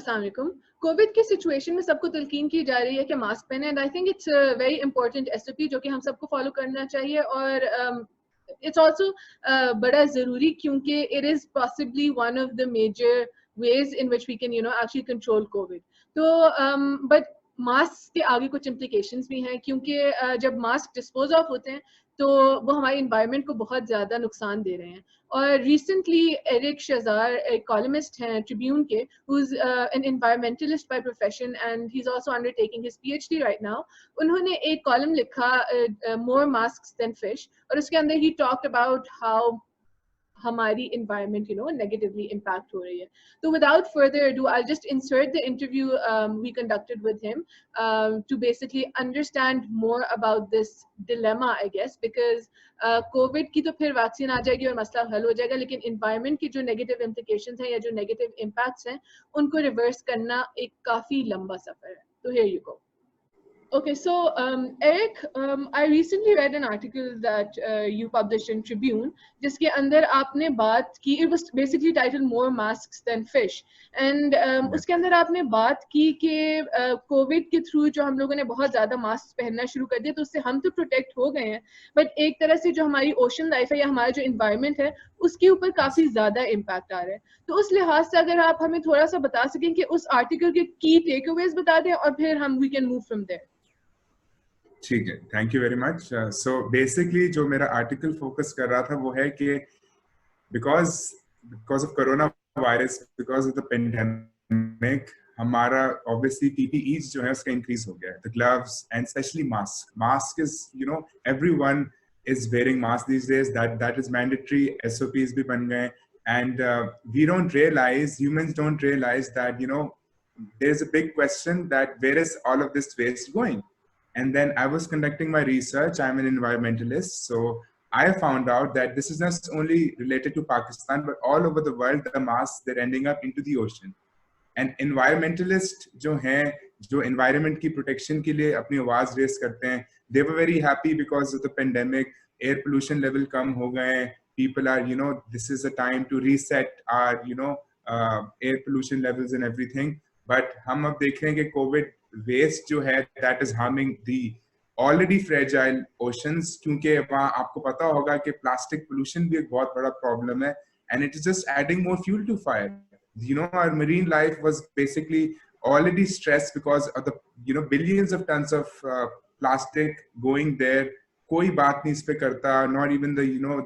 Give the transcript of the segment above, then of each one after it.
अस्सलाम वालेकुम। कोविड की सिचुएशन में सबको तलकीन की जा रही है कि मास्क पहने and I think it's a very important SOP जो कि हम सबको फॉलो करना चाहिए और इट्स आल्सो बड़ा ज़रूरी क्योंकि it is possibly one of the major ways in which we can actually control COVID. तो but मास्क के आगे कुछ implications भी हैं क्योंकि जब मास्क डिस्पोज ऑफ होते हैं तो वो हमारे इन्वायरमेंट को बहुत ज़्यादा नुकसान दे रहे हैं। और रिसेंटली एरिक शज़ार एक कॉलमिस्ट हैं ट्रिब्यून के, who's an environmentalist by profession and he's also undertaking his PhD right now. उन्होंने एक कॉलम लिखा more masks than fish और उसके अंदर he talked about how हमारी environment negatively impact हो रही है। तो without further ado I'll just insert the interview we conducted with him to basically understand more about this dilemma I guess because COVID की तो फिर वैक्सीन आ जाएगी और मसला हल हो जाएगा, लेकिन environment की जो negative implications हैं या जो negative impacts हैं उनको reverse करना एक काफी लंबा सफर है। तो here you go. Okay, so Eric, I recently read an article that you published in Tribune, जिसके अंदर आपने बात की, it was basically titled "More Masks Than Fish", and उसके अंदर आपने बात की कि कोविड के थ्रू जो हम लोगों ने बहुत ज़्यादा मास्क पहनना शुरू कर दिया तो उससे हम तो प्रोटेक्ट हो गए हैं, बट एक तरह से जो हमारी ओशन लाइफ है या हमारा जो इन्वायरमेंट है उसके ऊपर काफ़ी ज़्यादा इम्पैक्ट आ रहा है। तो उस लिहाज से अगर आप हमें थोड़ा सा बता सकें कि उस आर्टिकल के की टेकअवेज बता दें और फिर हम we can move from there. ठीक है, thank you very much. So basically जो मेरा आर्टिकल फोकस कर रहा था वो है कि because of corona virus, because of the pandemic, हमारा ऑब्वियसली पीपीईज जो है उसका इंक्रीज हो गया है, the gloves and specially mask is everyone is wearing mask these days, that is mandatory, SOPs भी बन गए, and we don't realize, humans don't realize that there's a big question that where is all of this waste going. And then I was conducting my research. I'm an environmentalist, so I found out that this is not only related to Pakistan, but all over the world, the masks, they're ending up into the ocean. And environmentalists जो हैं, जो environment की protection के लिए अपनी आवाज race करते हैं, they were very happy because of the pandemic. Air pollution level कम हो गए, people are, this is a time to reset our, air pollution levels and everything. But हम अब देख रहे हैं कि COVID waste जो है, that is harming the already fragile oceans, क्योंकि वहाँ आपको पता होगा कि plastic pollution भी एक बहुत बड़ा problem है, and it is just adding more fuel to fire. Our marine life was basically already stressed because of the billions of tons of plastic going there. कोई बात नहीं इस पे करता, not even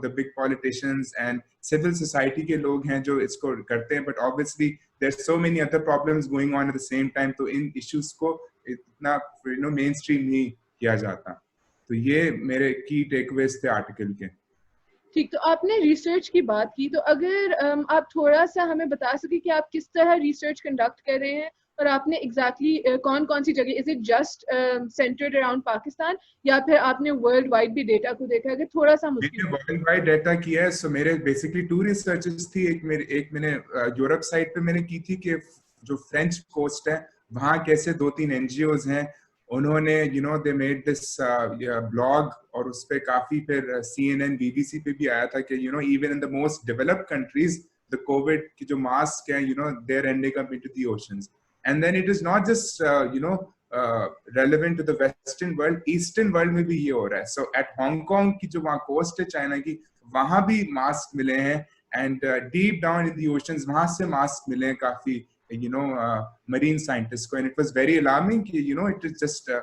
the big politicians and civil society के लोग हैं जो इसको करते हैं, but obviously there's so many other problems going on at the same time, तो इन issues को इतना mainstream नहीं किया जाता। तो ये मेरे key takeaways थे आर्टिकल के। ठीक, तो आपने रिसर्च की बात की, तो अगर आप थोड़ा सा हमें बता सके कि आप किस तरह रिसर्च कंडक्ट कर रहे हैं और आपने एग्जैक्टली कौन कौन सी जगह, is it just centred around Pakistan या फिर आपने वर्ल्ड वाइड भी डेटा को देखा है? थोड़ा सा मुश्किल वर्ल्ड वाइड डेटा किया है। सो मेरे बेसिकली 2 रिसर्चेस थी। एक मैंने यूरोप साइड पे मैंने की थी कि जो फ्रेंच कोस्ट है वहाँ कैसे 2-3 एनजीओज हैं, उन्होंने दे मेड दिस ब्लॉग और उस पे काफी फिर CNN BBC पे भी आया था कि even in the most developed countries the covid की जो मास्क है they are ending up into the oceans, and then it is not just relevant to the western world, eastern world में भी ये हो रहा है। सो एट हांगकांग की जो वहाँ कोस्ट है चाइना की, वहां भी मास्क मिले हैं, and deep down in the oceans वहां से मास्क मिले हैं काफी marine scientists को, and it was very alarming कि it is just a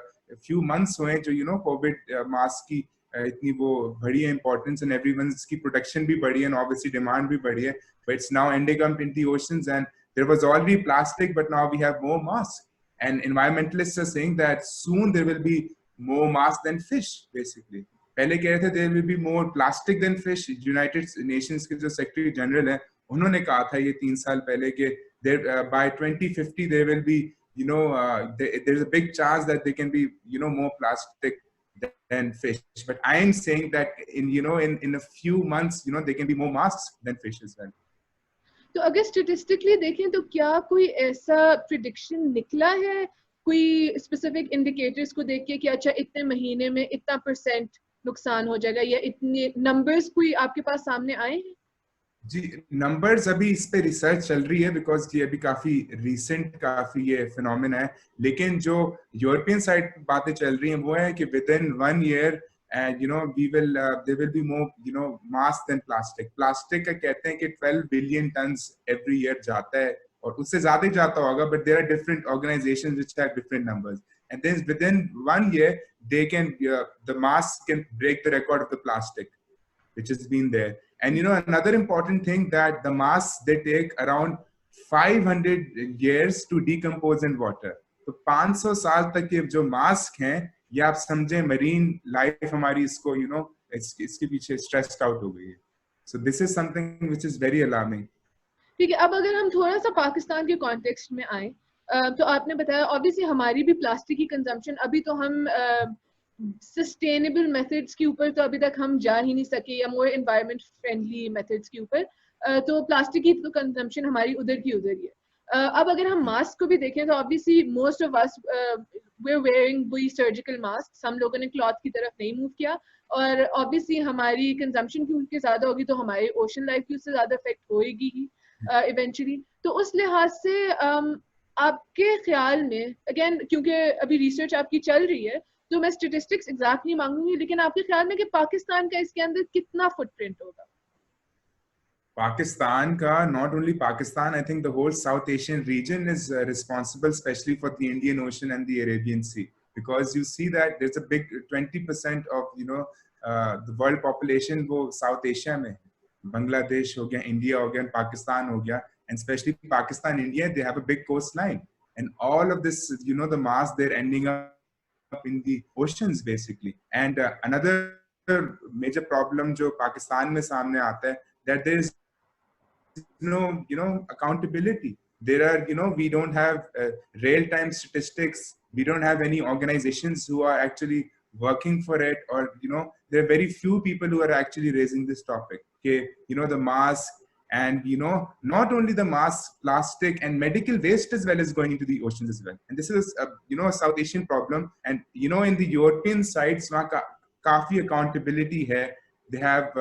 few months हुए जो COVID mask की इतनी वो बढ़ी है importance, and everyone's की protection भी बढ़ी है and obviously demand भी बढ़ी है, but it's now ending up in the oceans, and there was already plastic but now we have more masks, and environmentalists are saying that soon there will be more masks than fish basically. पहले कह रहे थे there will be more plastic than fish. United Nations के जो secretary general है उन्होंने कहा था ये 3 साल पहले कि there by 2050 there will be there's a big chance that there can be more plastic than fish, but I am saying that in a few months there can be more masks than fish as well. तो अगर statistically देखें तो क्या कोई ऐसा prediction निकला है, कोई स्पेसिफिक इंडिकेटर्स को देख के कि अच्छा इतने महीने में इतना % नुकसान हो जाएगा या इतने नंबर्स कोई आपके पास सामने आए हैं? जी, नंबर्स अभी इस पे रिसर्च चल रही है बिकॉज ये अभी काफी रीसेंट काफी ये फिनोमेना है, लेकिन जो यूरोपियन साइड बातें चल रही हैं वो है कि with in 1 year and we will there will be more mass than plastic का कहते हैं कि 12 billion tons every year जाता है, और उससे ज्यादा ही जाता होगा, but there are different organizations which have different numbers, and then within 1 year they can the mass can break the record of the plastic which has been there. And another important thing that the mass they take around 500 years to decompose in water. तो 500 साल तक के जो mask हैं, ये आप समझें marine life हमारी इसको इसके पीछे स्ट्रेस्ड आउट हो गई है. So this is something which is very alarming. ठीक है, अब अगर हम थोड़ा सा पाकिस्तान के कॉन्टेक्स्ट में आए, तो आपने बताया ऑब्वियसली हमारी भी प्लास्टिक की कंजम्पशन, अभी तो हम सस्टेनेबल मेथड्स के ऊपर तो अभी तक हम जा ही नहीं सके, या मोर एनवायरनमेंट फ्रेंडली मेथड्स के ऊपर, तो प्लास्टिक की तो कंजम्पशन हमारी उधर की उधर ही है. अब अगर हम मास्क को भी देखें तो obviously most of us we are wearing वही सर्जिकल मास्क, हम लोगों ने क्लॉथ की तरफ नहीं मूव किया, और ऑब्वियसली हमारी कंजम्पशन क्योंकि ज्यादा होगी तो हमारी ओशन लाइफ की उससे ज्यादा इफेक्ट होएगी ही इवेंचुअली. तो उस लिहाज से आपके ख्याल में, अगेन क्योंकि अभी रिसर्च आपकी चल रही है तो मैं स्टेटिस्टिक्स एग्जैक्ट नहीं मांगूंगी, लेकिन आपके ख्याल में कि पाकिस्तान का इसके अंदर कितना फुटप्रिंट होगा? Pakistan ka, not only Pakistan, I think the whole South Asian region is responsible, especially for the Indian Ocean and the Arabian Sea, because you see that there's a big 20% of the world population wo South Asia mein. Bangladesh ho gaya, India ho gaya, and Pakistan ho gaya, and especially Pakistan, India, they have a big coastline, and all of this, the mass, they're ending up in the oceans basically. And another major problem jo Pakistan mein samne aata hai, that there is accountability. There are we don't have real-time statistics, we don't have any organizations who are actually working for it, or there are very few people who are actually raising this topic. Okay, the mask, and not only the mask, plastic and medical waste as well is going into the oceans as well, and this is a South Asian problem. And in the European sides kafi accountability hai. They have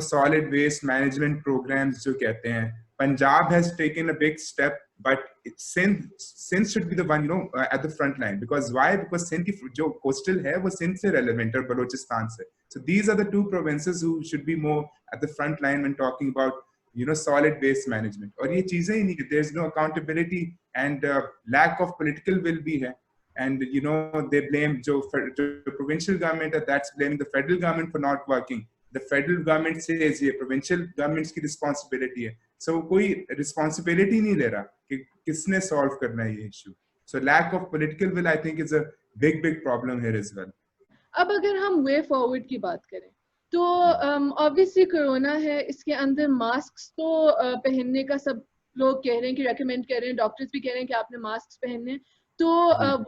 solid waste management programs jo kehte hain. Punjab has taken a big step, but Sindh should be the one at the front line. Because why? Because Sindh ki jo coastal hai wo Sindh se relevant or Balochistan se. So these are the two provinces who should be more at the front line when talking about solid waste management. और ये चीजें ही नहीं, there's no accountability and lack of political will भी है. And they blame jo provincial government, that's blaming the federal government for not working. The federal government says ये provincial governments की responsibility है. So कोई responsibility नहीं ले रहा कि किसने solve करना है ये issue. So lack of political will, I think, is a big problem here as well. अब अगर हम way forward की बात करें तो ऑब्वियसली कोरोना है, इसके अंदर मास्क तो पहनने का सब लोग कह रहे हैं कि रेकमेंड कर रहे हैं, डॉक्टर्स भी कह रहे हैं कि आपने मास्क पहनने, तो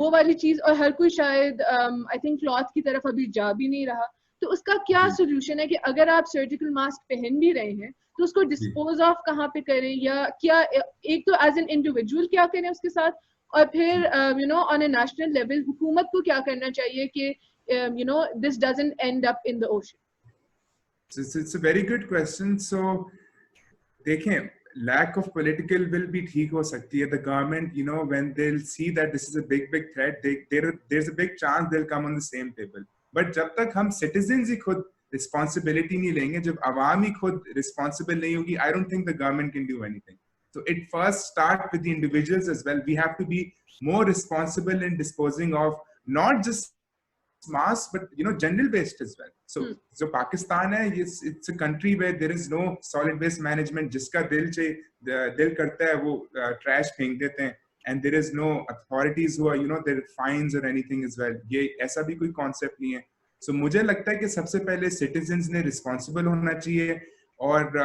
वो वाली चीज, और हर कोई शायद आई थिंक क्लॉथ की तरफ अभी जा भी नहीं रहा. तो उसका क्या सोल्यूशन है कि अगर आप सर्जिकल मास्क पहन भी रहे हैं तो उसको डिस्पोज ऑफ कहाँ पे करें, या क्या एक तो एज एन इंडिविजुअल क्या करें उसके साथ, और फिर ऑन ए नेशनल लेवल हुकूमत को क्या करना चाहिए कि this doesn't and up in the ocean? It's a very good question. So देखें, lack of political will भी ठीक हो सकती है. The government, when they'll see that this is a big threat, there's a big chance they'll come on the same table. But जब तक हम citizens ही खुद responsibility नहीं लेंगे, जब आवाम ही खुद responsible नहीं होगी, I don't think the government can do anything. So it first start with the individuals as well. We have to be more responsible in disposing of not just mass, but general waste as well. So Pakistan hai, it's a country where there is no solid waste management. Jiska dil karta hai wo trash फेंक देते हैं, and there is no authorities who are there fines or anything as well. ये ऐसा भी कोई concept नहीं है. So मुझे लगता है कि सबसे पहले citizens ने responsible होना चाहिए. और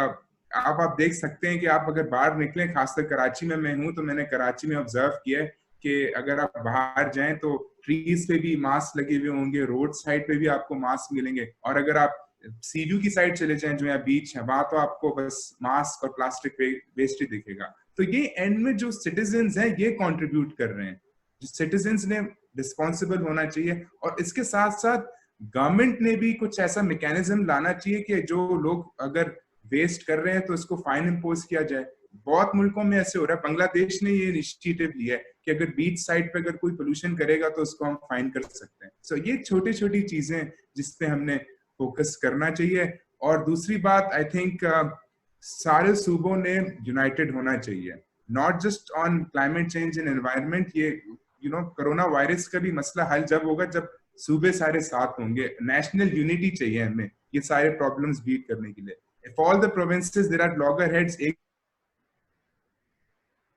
आप देख सकते हैं कि आप अगर बाहर निकलें, खासकर कराची में मैं हूँ, तो मैंने कराची में ऑब्जर्व किया है कि अगर आप बाहर जाएं तो ट्रीज पे भी मास्क लगे हुए होंगे, रोड साइड पे भी आपको मास्क मिलेंगे, और अगर आप सी व्यू की साइड चले जाएं जो यहाँ बीच है, वहां तो आपको बस मास्क और प्लास्टिक वेस्ट ही दिखेगा. तो ये एंड में जो सिटीजन्स हैं ये कंट्रीब्यूट कर रहे हैं. जो सिटीजन्स ने रिस्पॉन्सिबल होना चाहिए, और इसके साथ साथ गवर्नमेंट ने भी कुछ ऐसा मैकेनिज्म लाना चाहिए कि जो लोग अगर वेस्ट कर रहे हैं तो उसको फाइन इम्पोज किया जाए। बहुत मुल्कों में ऐसे हो रहा है, बांग्लादेश ने ये इनिशिएटिव लिया है कि अगर बीच साइड पे अगर कोई पोल्यूशन करेगा तो उसको हम फाइन कर सकते हैं। सो ये छोटी छोटी चीजें जिसपे हमने फोकस करना चाहिए। और दूसरी बात, आई थिंक सारे सूबों ने यूनाइटेड होना चाहिए, not just on climate change and environment. ये कोरोना वायरस का भी मसला हल जब होगा जब सूबे सारे साथ होंगे। नेशनल यूनिटी चाहिए हमें ये सारे प्रॉब्लम्स बीट करने के लिए। If all the provinces there are loggerheads, एक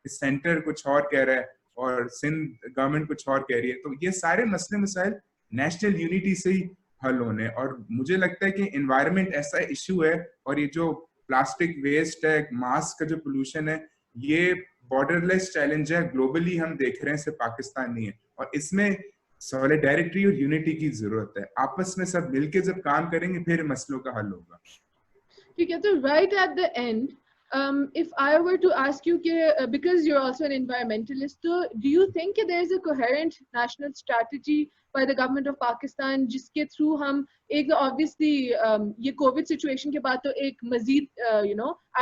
सेंटर कुछ और कह रहा है और सिंध गवर्नमेंट कुछ और कह रही है, तो ये सारे मसले मसाइल नेशनल यूनिटी से ही हल होने। और मुझे लगता है कि एनवायरनमेंट ऐसा इशू है, और ये जो प्लास्टिक वेस्ट है, मास का जो पोल्यूशन है, ये बॉर्डरलेस चैलेंज है, ग्लोबली हम देख रहे हैं, सिर्फ पाकिस्तान नहीं है। और इसमें सॉलिडेरिटी और यूनिटी की जरूरत है। आपस में सब मिलके जब काम करेंगे फिर मसलों का हल होगा। ठीक है, तो right at the end, if I were to ask you, because you're also an environmentalist, so do you think there is a coherent national strategy by the government of Pakistan जिसके थ्रू हम एक obviously ये COVID situation के बाद तो एक मजीद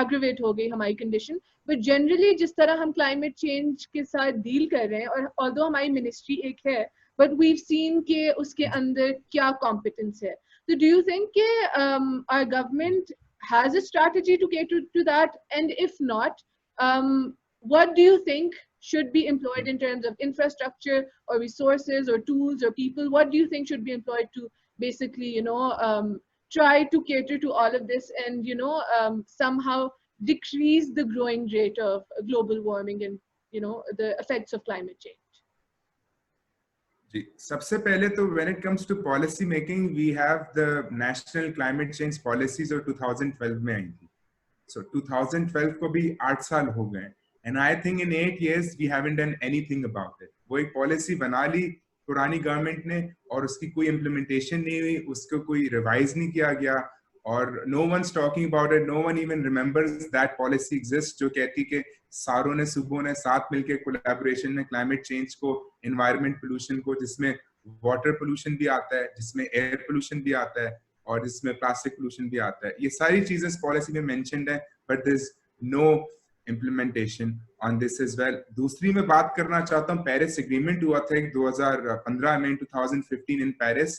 aggravate हो गई हमारी condition, but generally जिस तरह हम climate change के साथ deal कर रहे हैं, और although हमारी ministry एक है, but we've seen कि उसके अंदर क्या competence है. So do you think our government has a strategy to cater to that? And if not, what do you think should be employed in terms of infrastructure or resources or tools or people? What do you think should be employed to basically, try to cater to all of this and, somehow decrease the growing rate of global warming and, the effects of climate change? जी, सबसे पहले तो when it comes to policy making, we have the national climate change policies जो 2012 में आई थी। So 2012 को भी 8 साल हो गए, and I think in 8 years we haven't done anything about it। वो एक पॉलिसी बना ली पुरानी गवर्नमेंट ने और उसकी कोई इम्प्लीमेंटेशन नहीं हुई, उसको कोई रिवाइज नहीं किया गया, और no one's talking about it, no one even remembers that policy exists जो कहती कि सारों ने सूबों ने साथ मिलकर कोलैबोरेशन में क्लाइमेट चेंज को, एनवायरनमेंट पोल्यूशन को, जिसमें वाटर पोल्यूशन भी आता है, जिसमें एयर पोल्यूशन भी आता है और जिसमें प्लास्टिक पोल्यूशन भी आता है, ये सारी चीजें इस पॉलिसी में मेंशन्ड है, but there is no implementation on this as well. दूसरी मैं बात करना चाहता हूँ, पेरिस एग्रीमेंट हुआ था 2015 में, 2015 इन पेरिस,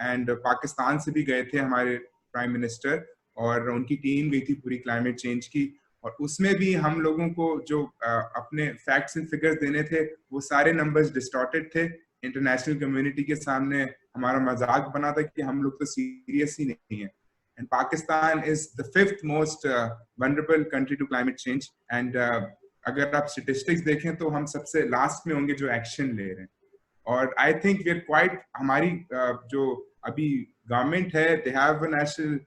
एंड पाकिस्तान से भी गए थे हमारे प्राइम मिनिस्टर और उनकी टीम गई थी पूरी क्लाइमेट चेंज की, और उसमें भी हम लोगों को जो अपने फैक्ट्स एंड फिगर्स देने थे वो सारे नंबर्स डिस्टॉर्टेड थे। इंटरनेशनल कम्युनिटी के सामने हमारा मजाक बना था कि हम लोग तो सीरियस ही नहीं है। And Pakistan is the 5th most vulnerable country to climate change, and अगर आप स्टेटिस्टिक्स देखें तो हम सबसे लास्ट में होंगे जो एक्शन ले रहे हैं। और I think we are quite, हमारी जो अभी गवर्नमेंट है, they have a national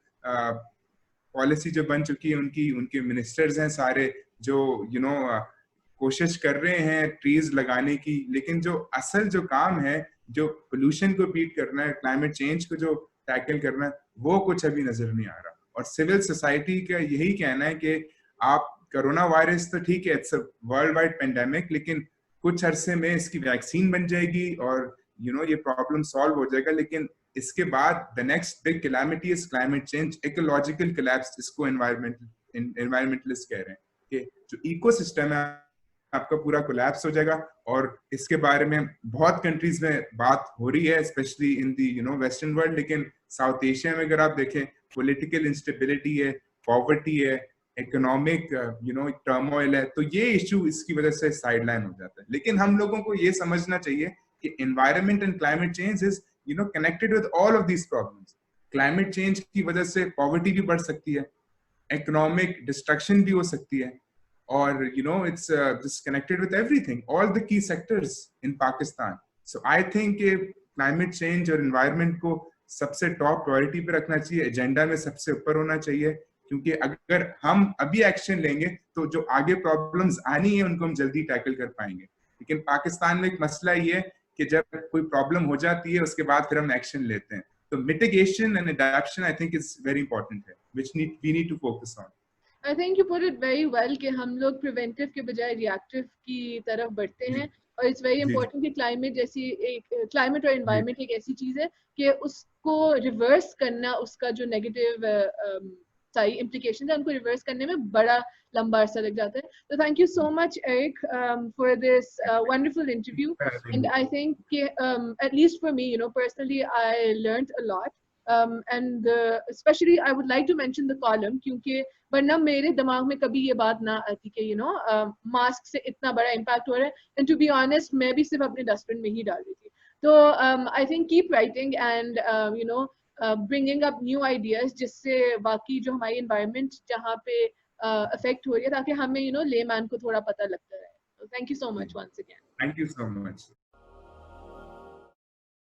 policy जो बन चुकी है, उनके मिनिस्टर्स हैं सारे जो कोशिश कर रहे हैं ट्रीज लगाने की, लेकिन जो असल जो काम है, जो पोल्यूशन को बीट करना है, क्लाइमेट चेंज को जो टैकल करना है, वो कुछ अभी नजर नहीं आ रहा। और सिविल सोसाइटी का यही कहना है कि आप कोरोना वायरस तो ठीक है, it's a world wide pandemic, लेकिन कुछ अरसे में इसकी वैक्सीन बन जाएगी और ये प्रॉब्लम सॉल्व हो जाएगा, लेकिन इसके बाद the next big calamity is climate change, ecological collapse, जिसको एनवायरमेंटलिस्ट कह रहे हैं कि जो इकोसिस्टम है आपका पूरा कोलैप्स हो जाएगा। और इसके बारे में बहुत कंट्रीज में बात हो रही है, specially in the western world, लेकिन साउथ एशिया में अगर आप देखें पॉलिटिकल इंस्टेबिलिटी है, पॉवर्टी है, इकोनॉमिक टर्मोइल है, तो ये इश्यू इसकी वजह से साइडलाइन हो जाता है। लेकिन हम लोगों को ये समझना चाहिए कि environment and climate change is connected with all of these problems। Climate change की वजह से पॉवर्टी भी बढ़ सकती है, इकोनॉमिक डिस्ट्रक्शन भी हो सकती है, और it's just connected with everything, all the key sectors in Pakistan। So I think climate change और environment को सबसे टॉप प्रायोरिटी पे रखना चाहिए, एजेंडा में सबसे ऊपर होना चाहिए, क्योंकि अगर हम अभी एक्शन लेंगे तो जो आगे प्रॉब्लम्स आनी है उनको हम जल्दी टैकल कर पाएंगे। लेकिन पाकिस्तान में एक मसला ये है कि जब कोई प्रॉब्लम हो जाती है उसके बाद फिर हम एक्शन लेते हैं, तो mitigation and adaptation I think is very important है, which we need to focus on. I think you put it very well कि हम लोग प्रिवेंटिव के बजाय रिएक्टिव की तरफ बढ़ते हैं, और इट्स वेरी इंपॉर्टेंट कि क्लाइमेट जैसी क्लाइमेट और एनवायरनमेंट एक ऐसी चीज है कि उसको रिवर्स करना, उसका जो नेगेटिव सारी implications है उनको रिवर्स करने में बड़ा लंबा अरसा लग जाता है. तो thank you so much Eric for this wonderful interview, and I think at least for me, you know, personally I learned a lot. And especially I would like to mention the column क्योंकि वरना मेरे दिमाग में कभी ये बात ना आती कि you know मास्क से इतना बड़ा इम्पैक्ट हो रहा है, and to be honest मैं भी सिर्फ अपने डस्टबिन में ही डाल रही थी. तो I think keep writing and you know bringing up new ideas जिससे बाकी जो हमारी environment जहाँ पे affect हो रही है ताकि हमें you know layman को थोड़ा पता लगता रहे. So thank you so much once again. Thank you so much.